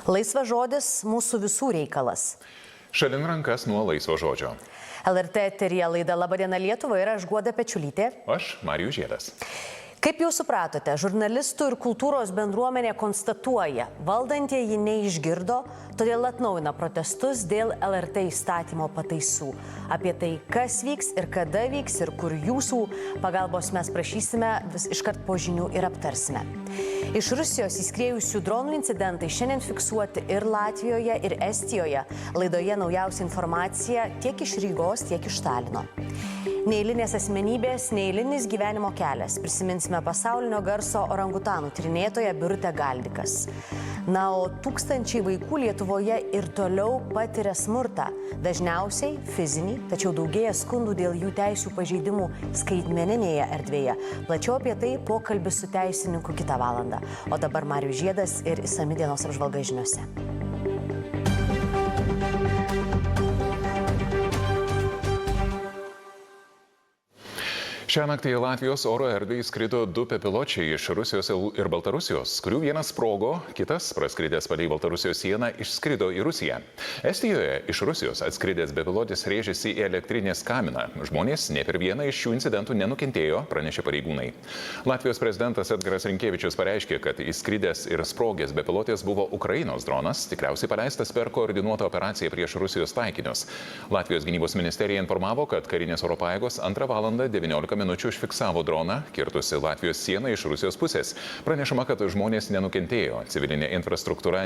Laisvas žodis mūsų visų reikalas. Šalin rankas nuo laisvo žodžio. LRT eteryje laida Labadiena Lietuva ir aš Guoda Pečiulytė. Aš Marijus Žiedas. Kaip jau supratote, žurnalistų ir kultūros bendruomenė konstatuoja, valdantieji neišgirdo, todėl atnaujina protestus dėl LRT įstatymo pataisų. Apie tai, kas vyks ir kada vyks ir kur jūsų pagalbos mes prašysime, iškart po žinių ir aptarsime. Iš Rusijos įskriejusių dronų incidentai šiandien fiksuoti ir Latvijoje, ir Estijoje. Laidoje naujausia informacija tiek iš Rygos, tiek iš Talino. Neeilinės asmenybės, neeilinis gyvenimo kelias. Prisiminsime pasaulinio garso orangutanų tyrinėtoją Birutę Galdikas. Na, o tūkstančiai vaikų Lietuvoje ir toliau patiria smurtą. Dažniausiai fizinį, tačiau daugėja skundų dėl jų teisių pažeidimų skaitmeninėje erdvėje. Plačiau apie tai pokalbis su teisininku kitą valandą. O dabar Marijus Žiedas ir išsami dienos apžvalga žiniose. Šią naktį į Latvijos oro erdvę įskrido 2 bepiločiai iš Rusijos ir Baltarusijos, kurių vienas sprogo, kitas, praskridęs palei Baltarusijos sieną, išskrido į Rusiją. Estijoje iš Rusijos atskridęs bepilotis rėžėsi į elektrinės kaminą. Žmonės ne per vieną iš šių incidentų nenukentėjo, pranešė pareigūnai. Latvijos prezidentas Edgaras Rinkevičius pareiškė, kad įskridęs ir sprogęs bepilotis buvo Ukrainos dronas, tikriausiai paleistas per koordinuotą operaciją prieš Rusijos taikinius. Latvijos gynybos ministerija informavo, kad karinės oro pajėgos 2 valandą 19 minučių užfiksavo droną, kirtusi Latvijos sieną iš Rusijos pusės. Pranešama, kad žmonės nenukentėjo, civilinė infrastruktūra